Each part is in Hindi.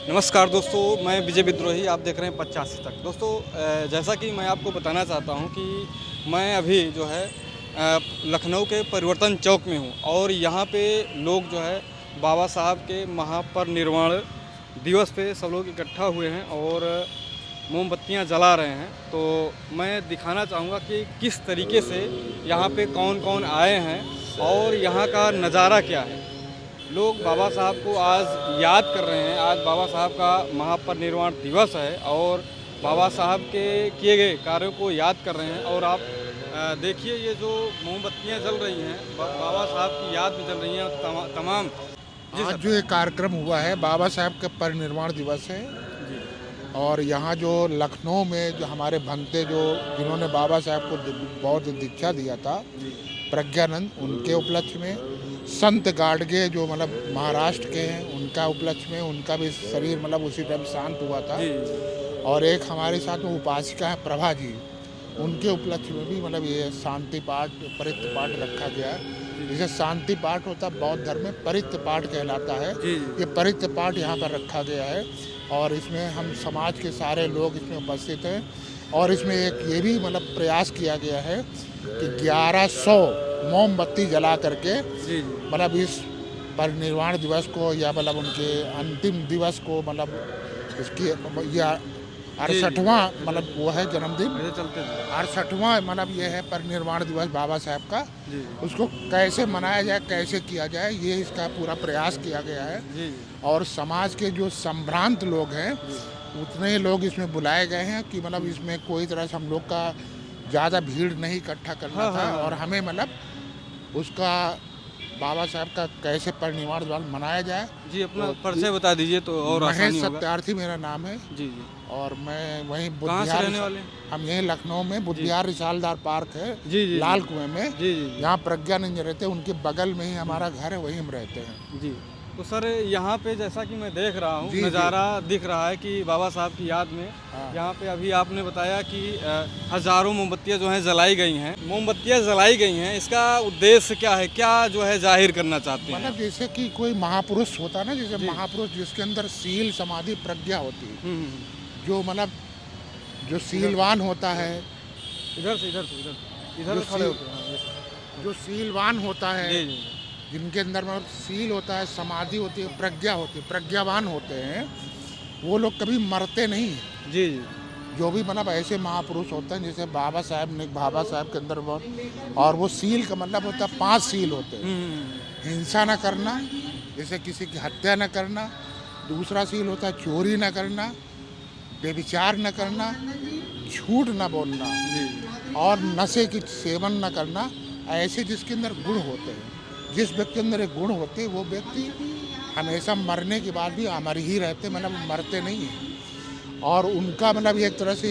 नमस्कार दोस्तों, मैं विजय विद्रोही। आप देख रहे हैं 85 तक। दोस्तों, जैसा कि मैं आपको बताना चाहता हूं कि मैं अभी जो है लखनऊ के परिवर्तन चौक में हूं और यहां पे लोग जो है बाबा साहब के महापरिनिर्वाण दिवस पे सब लोग इकट्ठा हुए हैं और मोमबत्तियां जला रहे हैं। तो मैं दिखाना चाहूँगा कि किस तरीके से यहाँ पे कौन कौन आए हैं और यहाँ का नज़ारा क्या है। लोग बाबा साहब को आज याद कर रहे हैं। आज बाबा साहब का महापरिनिर्वाण दिवस है और बाबा साहब के किए गए कार्यों को याद कर रहे हैं। और आप देखिए, ये जो मोमबत्तियां जल रही हैं बाबा साहब की याद में जल रही हैं तमाम। जी आज सर। जो ये कार्यक्रम हुआ है बाबा साहब का परिनिर्वाण दिवस है। जी और यहाँ जो लखनऊ में जो हमारे भंते जिन्होंने बाबा साहब को बौद्ध दीक्षा दिया था, जी प्रज्ञानंद, उनके उपलक्ष्य में, संत गाडगे जो मतलब महाराष्ट्र के हैं उनका उपलक्ष्य में, उनका भी शरीर मतलब उसी टाइम शांत हुआ था। जी और एक हमारे साथ में उपासिका है प्रभा जी, उनके उपलक्ष्य में भी मतलब ये शांति पाठ परित्र पाठ रखा गया है। जैसे शांति पाठ होता है बौद्ध धर्म में, परित्र पाठ कहलाता है। जी ये परित्र पाठ यहाँ पर रखा गया है और इसमें हम समाज के सारे लोग इसमें उपस्थित हैं। और इसमें एक ये भी मतलब प्रयास किया गया है कि 1100 मोमबत्ती जला करके जी मतलब इस परिनिर्वाण दिवस को या मतलब उनके अंतिम दिवस को मतलब इसकी या 68वां मतलब वो है जन्मदिन, ऐसे चलते थे। 68वां मतलब ये है परिनिर्वाण दिवस बाबा साहब का। जी उसको कैसे मनाया जाए, कैसे किया जाए, ये इसका पूरा प्रयास किया गया है। जी और समाज के जो संभ्रांत लोग हैं उतने लोग इसमें बुलाए गए हैं कि मतलब इसमें कोई तरह से हम लोग का ज़्यादा भीड़ नहीं इकट्ठा करना हाँ, था। हाँ, हाँ। और हमें मतलब उसका बाबा साहब का कैसे परिनिर्वाण दिवस मनाया जाए। जी अपना तो परिचय बता दीजिए तो और महेश आसानी होगा। सत्यार्थी मेरा नाम है। जी जी। और मैं वहीं कहाँ से रहने वाले हैं? हम यहीं लखनऊ में बुद्धियार रिसालदार पार्क है, जी जी लाल कुएं में, जी जी जी जहाँ प्रज्ञानंद रहते हैं उनके बगल में ही हमारा घर है, वहीं हम रहते हैं। जी। तो सर, यहाँ पे जैसा कि मैं देख रहा हूँ, जी, जी। नज़ारा दिख रहा है कि बाबा साहब की याद में हाँ। यहाँ पे अभी आपने बताया कि हज़ारों मोमबत्तियाँ जो हैं जलाई गई हैं। मोमबत्तियाँ जलाई गई हैं, इसका उद्देश्य क्या है? क्या जो है जाहिर करना चाहते हैं? मतलब जैसे कि कोई महापुरुष होता है ना, जैसे जी। महापुरुष जिसके अंदर सील समाधि प्रज्ञा होती है, जो मतलब जो इधर सीलवान होता है, इधर से इधर जो से खड़े सील होते हैं। हाँ, ये सर। जो सीलवान होता है, जी जी जिनके अंदर मतलब सील होता है, समाधि होती है, प्रज्ञा होती है, प्रज्ञावान होते हैं, वो लोग कभी मरते नहीं हैं। जी जी जो भी मतलब ऐसे महापुरुष होते हैं, जैसे बाबा साहब के अंदर बहुत, और वो सील का मतलब होता है 5 सील होते हैं। हिंसा न करना, जैसे किसी की हत्या न करना। दूसरा सील होता है चोरी न करना, व्यभिचार न करना, झूठ न बोलना जी और नशे की सेवन न करना। ऐसे जिसके अंदर गुण होते हैं, जिस व्यक्ति के अंदर एक गुण होते हैं, वो व्यक्ति हमेशा मरने के बाद भी अमर ही रहते, मतलब मरते नहीं हैं। और उनका मतलब एक तरह से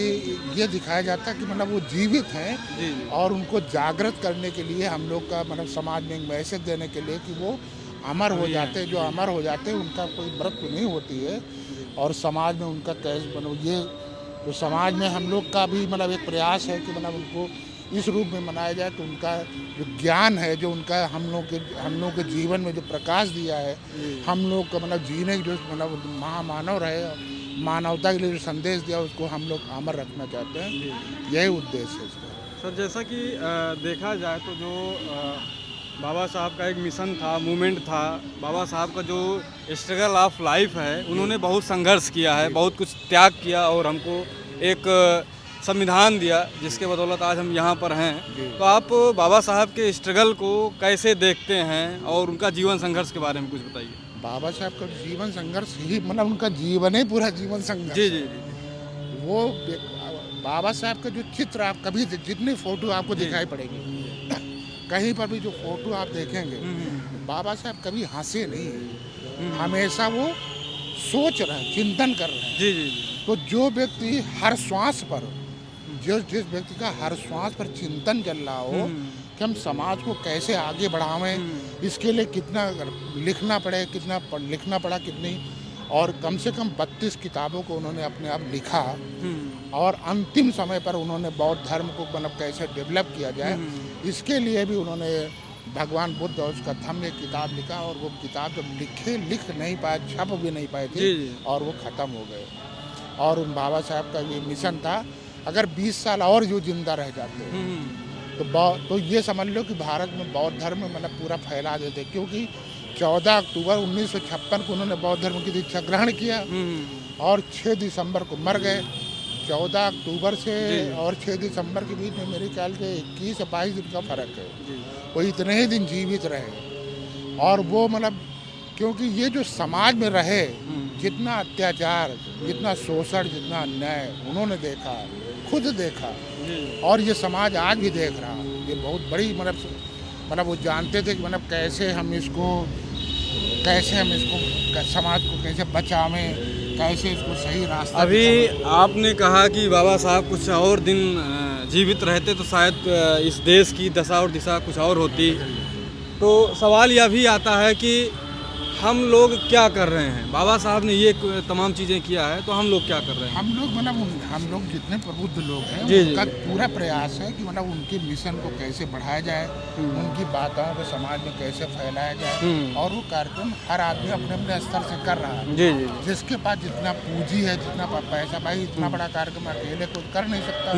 ये दिखाया जाता है कि मतलब वो जीवित हैं। जी और उनको जागृत करने के लिए हम लोग का मतलब समाज में एक मैसेज देने के लिए कि वो अमर हो जाते हैं। जो अमर हो जाते हैं उनका कोई मृत्यु नहीं होती है। और समाज में उनका कैसे मतलब ये तो समाज में हम लोग का भी मतलब एक प्रयास है कि मतलब उनको इस रूप में मनाया जाए कि उनका जो ज्ञान है, जो उनका हम लोग के जीवन में जो प्रकाश दिया है, हम लोग का मतलब जीने की जो मतलब महामानव रहे, मानवता के लिए जो संदेश दिया, उसको हम लोग अमर रखना चाहते हैं। यही उद्देश्य है इसका। सर, जैसा कि देखा जाए तो जो बाबा साहब का एक मिशन था, मूवमेंट था, बाबा साहब का जो स्ट्रगल ऑफ लाइफ है, उन्होंने बहुत संघर्ष किया है, बहुत कुछ त्याग किया और हमको एक संविधान दिया, जिसके बदौलत आज हम यहाँ पर हैं। तो आप बाबा साहब के स्ट्रगल को कैसे देखते हैं और उनका जीवन संघर्ष के बारे में कुछ बताइए। बाबा साहब का जीवन संघर्ष ही मतलब उनका जीवन ही पूरा जीवन संघर्ष जी है। जी जी वो बाबा साहब का जो चित्र आप कभी जितनी फोटो आपको दिखाई पड़ेगी, कहीं पर भी जो फोटो आप देखेंगे, बाबा साहब कभी हंसे नहीं, हमेशा वो सोच रहे हैं, चिंतन कर रहे हैं। जी जी जी तो जो व्यक्ति हर श्वास पर जिस व्यक्ति का हर श्वास पर चिंतन चल रहा हो कि हम समाज को कैसे आगे बढ़ावें, इसके लिए कितना लिखना पड़ा कितनी, और कम से कम 32 किताबों को उन्होंने अपने आप लिखा। और अंतिम समय पर उन्होंने बौद्ध धर्म को मतलब कैसे डेवलप किया जाए, इसके लिए भी उन्होंने भगवान बुद्ध और उसका धम्म एक किताब लिखा, और वो किताब जब लिख नहीं पाए, छप भी नहीं पाए थे, जी जी। और वो ख़त्म हो गए। और उन बाबा साहब का ये मिशन था, अगर 20 साल और जो जिंदा रह जाते तो ये समझ लो कि भारत में बौद्ध धर्म मतलब पूरा फैला देते, क्योंकि 14 अक्टूबर 1956 को उन्होंने बौद्ध धर्म की दीक्षा ग्रहण किया और 6 दिसंबर को मर गए। 14 अक्टूबर से और 6 दिसंबर के बीच में मेरे ख्याल से 21 से 22 दिन का फर्क है। वो इतने ही दिन जीवित रहे, और वो मतलब क्योंकि ये जो समाज में रहे, जितना अत्याचार, जितना शोषण, जितना अन्याय उन्होंने देखा, खुद देखा, और ये समाज आज भी देख रहा। ये बहुत बड़ी मतलब वो जानते थे कि मतलब कैसे हम इसको समाज को कैसे बचावें, कैसे इसको सही रास्ता। अभी आपने कहा कि बाबा साहब कुछ और दिन जीवित रहते तो शायद इस देश की दशा और दिशा कुछ और होती। तो सवाल यह भी आता है कि हम लोग क्या कर रहे हैं? बाबा साहब ने ये तमाम चीज़ें किया है, तो हम लोग क्या कर रहे हैं? हम लोग जितने प्रबुद्ध लोग हैं, उनका पूरा प्रयास है कि मतलब उनके मिशन को कैसे बढ़ाया जाए, उनकी बातों को समाज में कैसे फैलाया जाए, और वो कार्यक्रम हर आदमी अपने अपने स्तर से कर रहा है। जी जी। जिसके पास जितना पूंजी है, जितना पैसा, भाई इतना बड़ा कार्यक्रम अकेले कोई कर नहीं सकता,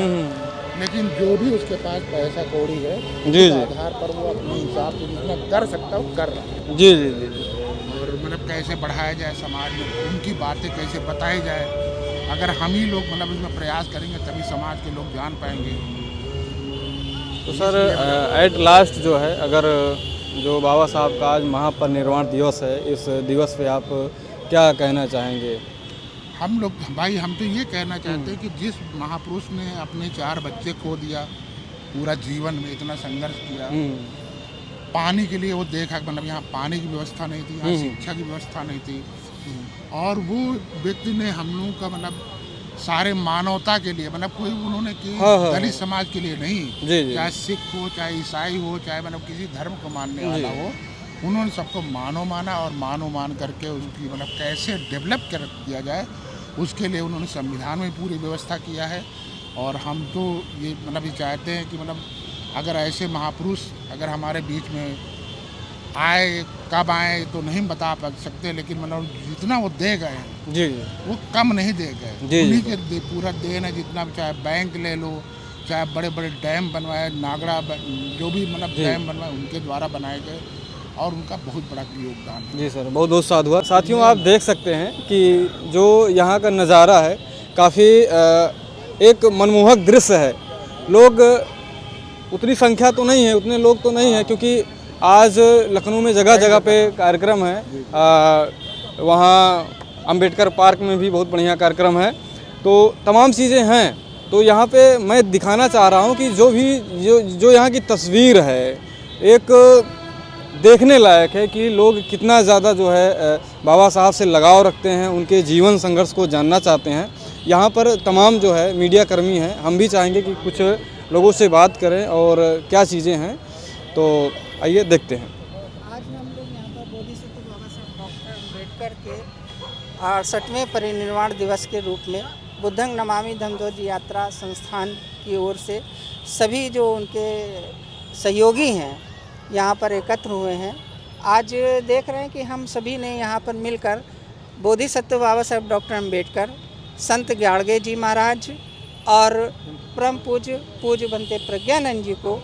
लेकिन जो भी उसके पास पैसा कौड़ी है, उस आधार पर वो अपने हिसाब से जितना कर सकता है वो कर रहा है। जी जी जी। और मतलब कैसे बढ़ाया जाए समाज में, उनकी बातें कैसे बताई जाए, अगर हम ही लोग मतलब इसमें प्रयास करेंगे तभी समाज के लोग जान पाएंगे। तो सर एट लास्ट जो है, अगर जो बाबा साहब का आज महापरिनिर्वाण दिवस है, इस दिवस पे आप क्या कहना चाहेंगे? हम तो ये कहना चाहते हैं कि जिस महापुरुष ने अपने 4 बच्चे खो दिया, पूरा जीवन में इतना संघर्ष किया, पानी के लिए वो देखा, मतलब यहाँ पानी की व्यवस्था नहीं थी, यहाँ शिक्षा की व्यवस्था नहीं थी, और वो व्यक्ति ने हम लोगों का मतलब सारे मानवता के लिए, मतलब कोई उन्होंने की दलित समाज के लिए नहीं, चाहे सिख हो, चाहे ईसाई हो, चाहे मतलब किसी धर्म को मानने वाला हो, उन्होंने सबको मानव माना, और मानव मान करके उसकी मतलब कैसे डेवलप कर दिया जाए, उसके लिए उन्होंने संविधान में पूरी व्यवस्था किया है। और हम तो ये मतलब ये चाहते हैं कि मतलब अगर ऐसे महापुरुष अगर हमारे बीच में आए, कब आए तो नहीं बता सकते, लेकिन मतलब जितना वो दे गए हैं जी वो कम नहीं दे गए, उन्हीं के पूरा देन है। जितना भी, चाहे बैंक ले लो, चाहे बड़े बड़े डैम बनवाए, नागड़ा जो भी मतलब डैम बनवाए उनके द्वारा बनाए गए, और उनका बहुत बड़ा योगदान है। जी सर, बहुत बहुत साधुवाद। साथियों, आप देख सकते हैं कि जो यहाँ का नज़ारा है, काफ़ी एक मनमोहक दृश्य है। लोग उतनी संख्या तो नहीं है, उतने लोग तो नहीं हैं, क्योंकि आज लखनऊ में जगह जगह पे कार्यक्रम है। वहाँ अंबेडकर पार्क में भी बहुत बढ़िया कार्यक्रम है, तो तमाम चीज़ें हैं। तो यहाँ पे मैं दिखाना चाह रहा हूँ कि जो यहाँ की तस्वीर है, एक देखने लायक है कि लोग कितना ज़्यादा जो है बाबा साहब से लगाव रखते हैं, उनके जीवन संघर्ष को जानना चाहते हैं। यहाँ पर तमाम जो है मीडिया कर्मी हैं, हम भी चाहेंगे कि कुछ लोगों से बात करें और क्या चीज़ें हैं, तो आइए देखते हैं। आज हम लोग यहाँ पर बोधिसत्व बाबा साहब डॉक्टर अम्बेडकर के 68वें परिनिर्वाण दिवस के रूप में बुद्धंग नमामि धम्मध्वज यात्रा संस्थान की ओर से सभी जो उनके सहयोगी हैं यहाँ पर एकत्र हुए हैं। आज देख रहे हैं कि हम सभी ने यहाँ पर मिलकर बोधिसत्व बाबा साहब डॉक्टर अम्बेडकर, संत ग्याड़गे जी महाराज और परम पूज्य बनते प्रज्ञानंद जी को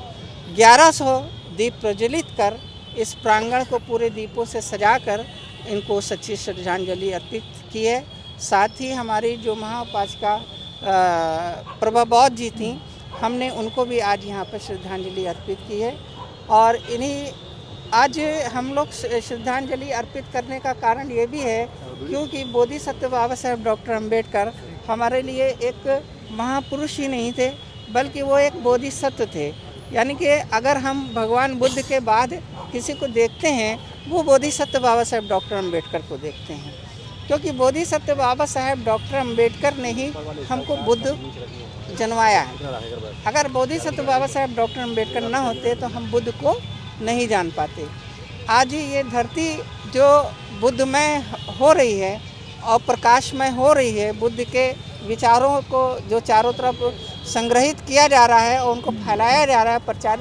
1100 दीप प्रज्वलित कर इस प्रांगण को पूरे दीपों से सजाकर इनको सच्ची श्रद्धांजलि अर्पित की है। साथ ही हमारी जो महाउपासिका प्रभा बौद्ध जी थी, हमने उनको भी आज यहाँ पर श्रद्धांजलि अर्पित की है। और इन्हीं आज हम लोग श्रद्धांजलि अर्पित करने का कारण ये भी है क्योंकि बोधिसत्व बाबा साहब डॉक्टर अम्बेडकर हमारे लिए एक महापुरुष ही नहीं थे, बल्कि वो एक बोधिसत्व थे। यानी कि अगर हम भगवान बुद्ध के बाद किसी को देखते हैं, वो बोधिसत्व बाबा साहब डॉक्टर अम्बेडकर को देखते हैं, क्योंकि बोधिसत्व बाबा साहब डॉक्टर अम्बेडकर ने ही हमको बुद्ध जनवाया है। अगर बोधिसत्व बाबा साहब डॉक्टर अम्बेडकर ना होते तो हम बुद्ध को नहीं जान पाते। आज ये धरती जो बुद्धमय हो रही है और प्रकाशमय हो रही है, बुद्ध के विचारों को जो चारों तरफ संग्रहित किया जा रहा है और उनको फैलाया जा रहा है,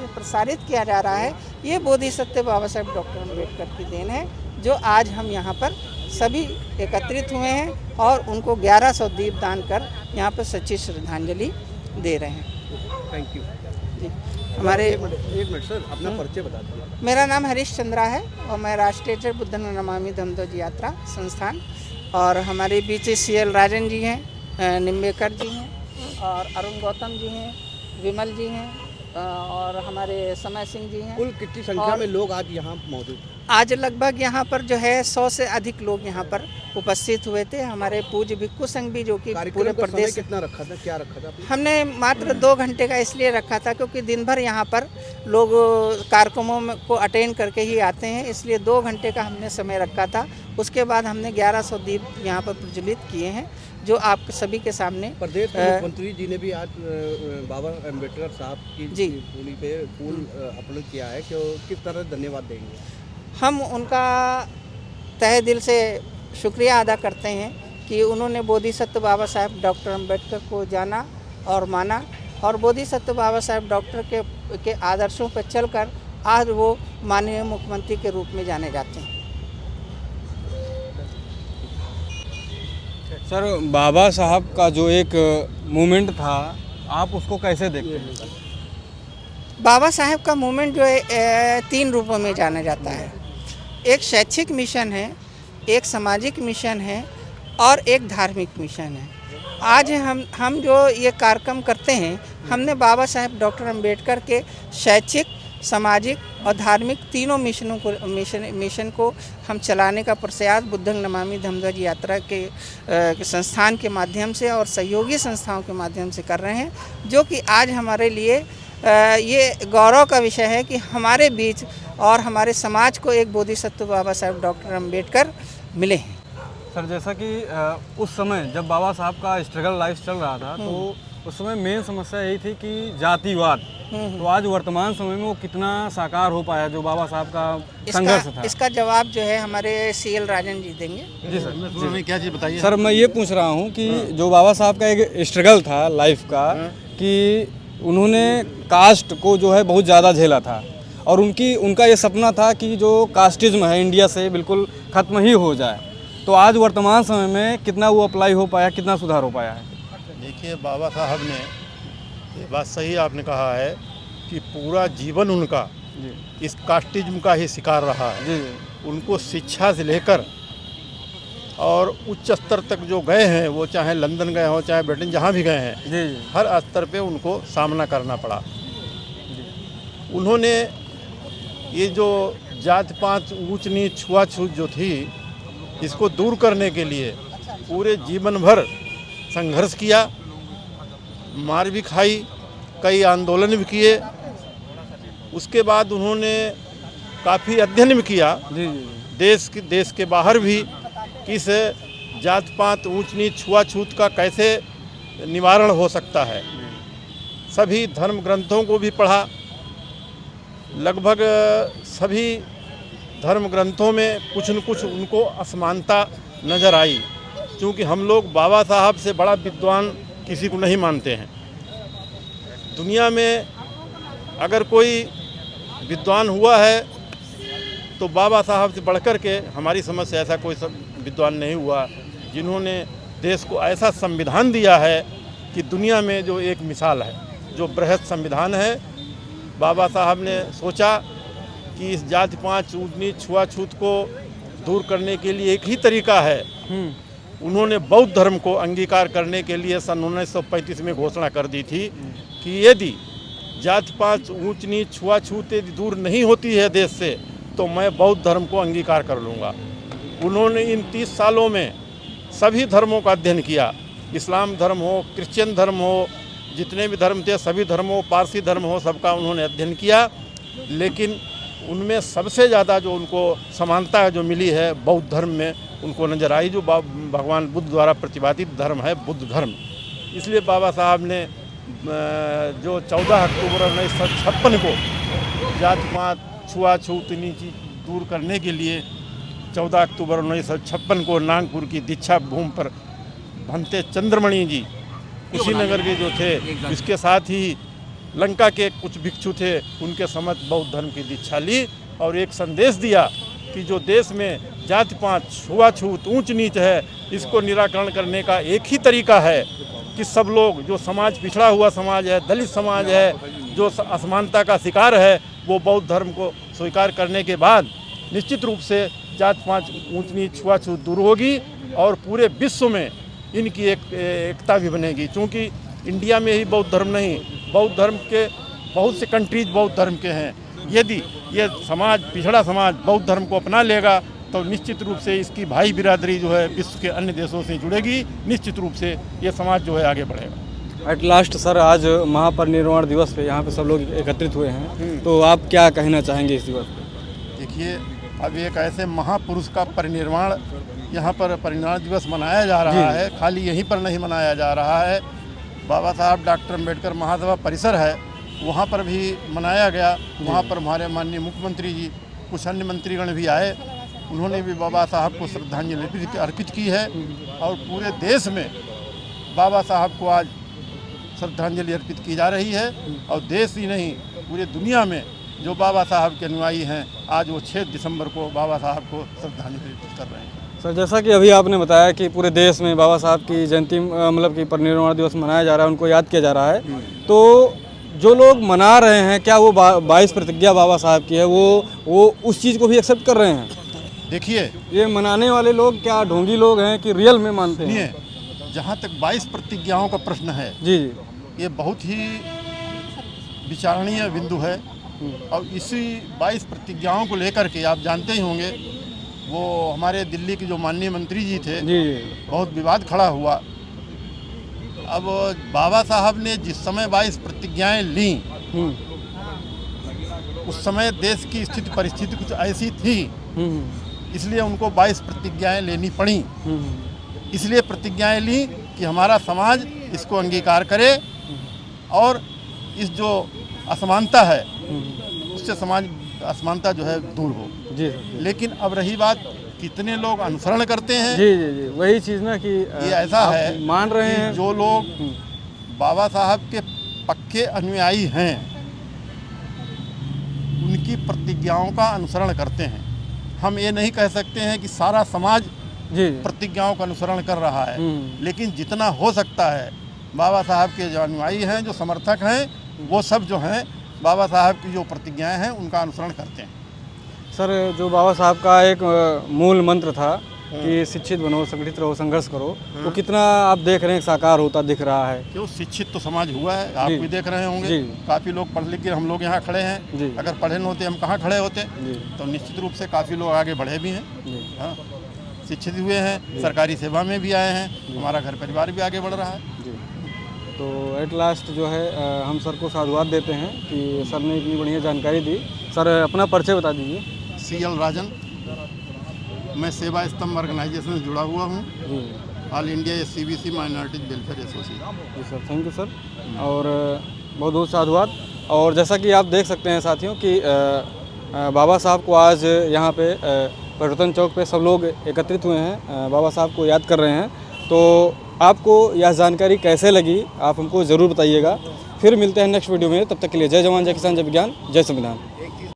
प्रसारित किया जा रहा है, ये बोधिसत्व बाबा साहेब डॉक्टर अम्बेडकर की देन है, जो आज हम यहाँ पर सभी एकत्रित हुए हैं और उनको 1100 दीप दान कर यहाँ पर सच्ची श्रद्धांजलि दे रहे हैं। थैंक यू जी, हमारे एक मिनट सर, अपना परिचय बता दीजिए। मेरा नाम हरीश चंद्रा है और मैं राष्ट्रीय अध्यक्ष बुद्धंग नमामि धम्मध्वज यात्रा संस्थान, और हमारे बीच CL राजन जी हैं, निम्बेकर जी हैं, और अरुण गौतम जी हैं, विमल जी हैं, और हमारे समय सिंह जी हैं। कुल कितनी संख्या में लोग आज यहाँ मौजूद? आज लगभग यहाँ पर जो है 100 से अधिक लोग यहाँ पर उपस्थित हुए थे। हमारे पूज्य भिक्खु संघ भी, जो कि पूरे कार्यक्रम का समय प्रदेश, कितना रखा था, क्या रखा था आपने? हमने मात्र 2 घंटे का इसलिए रखा था क्योंकि दिन भर यहाँ पर लोग कार्यक्रमों को अटेंड करके ही आते हैं, इसलिए 2 घंटे का हमने समय रखा था। उसके बाद हमने 1100 दीप यहाँ पर प्रज्वलित किए हैं, जो आप सभी के सामने। प्रदेश के मुख्यमंत्री जी ने भी आज बाबा अम्बेडकर साहब की जी पूरी पे फूल अर्पण किया है, कि किस तरह धन्यवाद देंगे? हम उनका तहे दिल से शुक्रिया अदा करते हैं कि उन्होंने बोधिसत्व बाबा साहेब डॉक्टर अम्बेडकर को जाना और माना, और बोधिसत्व बाबा साहेब डॉक्टर के आदर्शों पर चलकर आज वो माननीय मुख्यमंत्री के रूप में जाने जाते हैं। सर, बाबा साहब का जो एक मूवमेंट था, आप उसको कैसे देखते हैं? बाबा साहेब का मूवमेंट जो है 3 रूपों में जाना जाता है। एक शैक्षिक मिशन है, एक सामाजिक मिशन है और एक धार्मिक मिशन है। आज हम जो ये कार्यक्रम करते हैं, हमने बाबा साहेब डॉक्टर अम्बेडकर के शैक्षिक, सामाजिक और धार्मिक तीनों मिशन को हम चलाने का प्रयास बुद्धंग नमामि धम्मध्वज यात्रा के संस्थान के माध्यम से और सहयोगी संस्थाओं के माध्यम से कर रहे हैं, जो कि आज हमारे लिए ये गौरव का विषय है कि हमारे बीच और हमारे समाज को एक बोधिसत्व बाबा साहेब डॉक्टर अम्बेडकर मिले हैं। सर, जैसा कि उस समय जब बाबा साहब का स्ट्रगल लाइफ चल रहा था, तो उस समय मेन समस्या यही थी कि जातिवाद। तो आज वर्तमान समय में वो कितना साकार हो पाया, जो बाबा साहब का संघर्ष था? इसका जवाब जो है हमारे CL राजन जी देंगे। जी सर, उन्होंने क्या चीज़ बताइए? सर, मैं ये पूछ रहा हूँ कि जो बाबा साहब का एक स्ट्रगल था लाइफ का, कि उन्होंने कास्ट को जो है बहुत ज़्यादा झेला था, और उनका ये सपना था कि जो कास्टिज्म है इंडिया से बिल्कुल ख़त्म ही हो जाए। तो आज वर्तमान समय में कितना वो अप्लाई हो पाया, कितना सुधार हो पाया है? देखिए, बाबा साहब ने, ये बात सही आपने कहा है कि पूरा जीवन उनका इस कास्टिज्म का ही शिकार रहा है। जी जी। उनको शिक्षा से लेकर और उच्च स्तर तक जो गए हैं, वो चाहे लंदन गए हों, चाहे ब्रिटेन, जहाँ भी गए हैं, जी जी। हर स्तर पे उनको सामना करना पड़ा। उन्होंने ये जो जात पात, ऊंच नीच, छुआछूत जो थी, इसको दूर करने के लिए पूरे जीवन भर संघर्ष किया, मार भी खाई, कई आंदोलन भी किए। उसके बाद उन्होंने काफ़ी अध्ययन भी किया, जी जी। देश के बाहर भी, किस जात पात, ऊंच नीच, छुआछूत का कैसे निवारण हो सकता है। सभी धर्म ग्रंथों को भी पढ़ा। लगभग सभी धर्म ग्रंथों में कुछ न कुछ उनको असमानता नज़र आई, क्योंकि हम लोग बाबा साहब से बड़ा विद्वान किसी को नहीं मानते हैं। दुनिया में अगर कोई विद्वान हुआ है तो बाबा साहब से बढ़कर के हमारी समझ से ऐसा कोई विद्वान नहीं हुआ, जिन्होंने देश को ऐसा संविधान दिया है कि दुनिया में जो एक मिसाल है, जो बृहद संविधान है। बाबा साहब ने सोचा कि इस जाति पात, ऊंच नीच, छुआछूत को दूर करने के लिए एक ही तरीका है। उन्होंने बौद्ध धर्म को अंगीकार करने के लिए सन 1935 में घोषणा कर दी थी कि यदि जाति पात, ऊंच नीच, छुआछूत यदि दूर नहीं होती है देश से, तो मैं बौद्ध धर्म को अंगीकार कर लूँगा। उन्होंने इन 30 सालों में सभी धर्मों का अध्ययन किया। इस्लाम धर्म हो, क्रिश्चियन धर्म हो, जितने भी धर्म थे सभी धर्मों, पारसी धर्म हो, सबका उन्होंने अध्ययन किया। लेकिन उनमें सबसे ज़्यादा जो उनको समानता जो मिली है, बौद्ध धर्म में उनको नज़र आई, जो भगवान बुद्ध द्वारा प्रतिपादित धर्म है, बुद्ध धर्म। इसलिए बाबा साहब ने जो 14 अक्टूबर 1956 को जाति पात, छुआछूत नीची दूर करने के लिए 14 अक्टूबर 1956 को नागपुर की दीक्षा भूमि पर भंते चंद्रमणि जी कुशीनगर के जो थे, इसके साथ ही लंका के कुछ भिक्षु थे, उनके समझ बौद्ध धर्म की दीक्षा ली और एक संदेश दिया कि जो देश में जाति पात, छुआछूत, ऊंच नीच है, इसको निराकरण करने का एक ही तरीका है कि सब लोग, जो समाज पिछड़ा हुआ समाज है, दलित समाज है, जो असमानता का शिकार है, वो बौद्ध धर्म को स्वीकार करने के बाद निश्चित रूप से जात पात, ऊंच नीच, छुआछूत दूर होगी और पूरे विश्व में इनकी एकता भी बनेगी। क्योंकि इंडिया में ही बौद्ध धर्म नहीं, बौद्ध धर्म के बहुत से कंट्रीज बौद्ध धर्म के हैं। यदि ये समाज, पिछड़ा समाज बौद्ध धर्म को अपना लेगा तो निश्चित रूप से इसकी भाई बिरादरी जो है विश्व के अन्य देशों से जुड़ेगी, निश्चित रूप से ये समाज जो है आगे बढ़ेगा। एट लास्ट सर, आज महापरिनिर्वाण दिवस पे यहाँ पे सब लोग एकत्रित हुए हैं, तो आप क्या कहना चाहेंगे इस दिवस पे? देखिए, अब एक ऐसे महापुरुष का परिनिर्वाण, यहाँ पर परिनिर्वाण दिवस मनाया जा रहा है, खाली यहीं पर नहीं मनाया जा रहा है। बाबा साहब डॉक्टर अम्बेडकर महासभा परिसर है, वहाँ पर भी मनाया गया। वहाँ पर हमारे माननीय मुख्यमंत्री जी, कुछ अन्य मंत्रीगण भी आए, उन्होंने भी बाबा साहब को श्रद्धांजलि अर्पित की है और पूरे देश में बाबा साहब को आज श्रद्धांजलि अर्पित की जा रही है। और देश ही नहीं, पूरे दुनिया में जो बाबा साहब के अनुयायी हैं, आज वो 6 दिसंबर को बाबा साहब को श्रद्धांजलि अर्पित कर रहे हैं। सर, जैसा कि अभी आपने बताया कि पूरे देश में बाबा साहब की जयंती, मतलब कि परिनिर्वाण दिवस मनाया जा रहा है, उनको याद किया जा रहा है, तो जो लोग मना रहे हैं, क्या वो 22 प्रतिज्ञा बाबा साहब की है, वो उस चीज़ को भी एक्सेप्ट कर रहे हैं? देखिए, ये मनाने वाले लोग क्या ढोंगी लोग हैं कि रियल में मानते हैं? जहाँ तक 22 प्रतिज्ञाओं का प्रश्न है, जी, ये बहुत ही विचारणीय बिंदु है। और इसी 22 प्रतिज्ञाओं को लेकर के आप जानते ही होंगे, वो हमारे दिल्ली के जो माननीय मंत्री जी थे, जी, बहुत विवाद खड़ा हुआ। अब बाबा साहब ने जिस समय 22 प्रतिज्ञाएं ली, उस समय देश की स्थिति परिस्थिति कुछ ऐसी थी, इसलिए उनको 22 प्रतिज्ञाएं लेनी पड़ी। इसलिए प्रतिज्ञाएं ली कि हमारा समाज इसको अंगीकार करे और इस जो असमानता है उससे समाज असमानता जो है दूर हो। जी। लेकिन अब रही बात, कितने लोग अनुसरण करते हैं। जी जी जी, वही चीज़ ना कि ये ऐसा आप है मान रहे कि हैं जो लोग बाबा साहब के पक्के अनुयायी हैं, उनकी प्रतिज्ञाओं का अनुसरण करते हैं। हम ये नहीं कह सकते हैं कि सारा समाज जी प्रतिज्ञाओं का अनुसरण कर रहा है, लेकिन जितना हो सकता है बाबा साहब के जो अनुयायी हैं, जो समर्थक हैं, वो सब जो हैं बाबा साहब की जो प्रतिज्ञाएं हैं उनका अनुसरण करते हैं। सर, जो बाबा साहब का एक मूल मंत्र था कि शिक्षित बनो, संगठित रहो, संघर्ष करो, वो कितना आप देख रहे हैं साकार होता दिख रहा है? क्यों, शिक्षित तो समाज हुआ है, आप भी देख रहे होंगे। जी। काफ़ी लोग पढ़ लिख के हम लोग यहाँ खड़े हैं। जी। अगर पढ़े न होते हम कहाँ खड़े होते? जी। तो निश्चित रूप से काफ़ी लोग आगे बढ़े भी हैं। जी। हाँ, शिक्षित हुए हैं, सरकारी सेवा में भी आए हैं, हमारा घर परिवार भी आगे बढ़ रहा है। जी। तो एट लास्ट जो है हम सर को साधुवाद देते हैं कि सर ने इतनी बढ़िया जानकारी दी। सर, अपना परिचय बता दीजिए। CL राजन, मैं सेवा स्तंभ ऑर्गेनाइजेशन से जुड़ा हुआ हूँ, जी all India SCBC minorities welfare association. जी सर, थैंक यू सर, और बहुत बहुत साधुवाद। और जैसा कि आप देख सकते हैं साथियों कि बाबा साहब को आज यहाँ पे परिवर्तन चौक पे सब लोग एकत्रित हुए हैं, बाबा साहब को याद कर रहे हैं। तो आपको यह जानकारी कैसे लगी आप हमको ज़रूर बताइएगा। फिर मिलते हैं नेक्स्ट वीडियो में, तब तक के लिए जय जवान, जय किसान, जय विज्ञान, जय संविधान।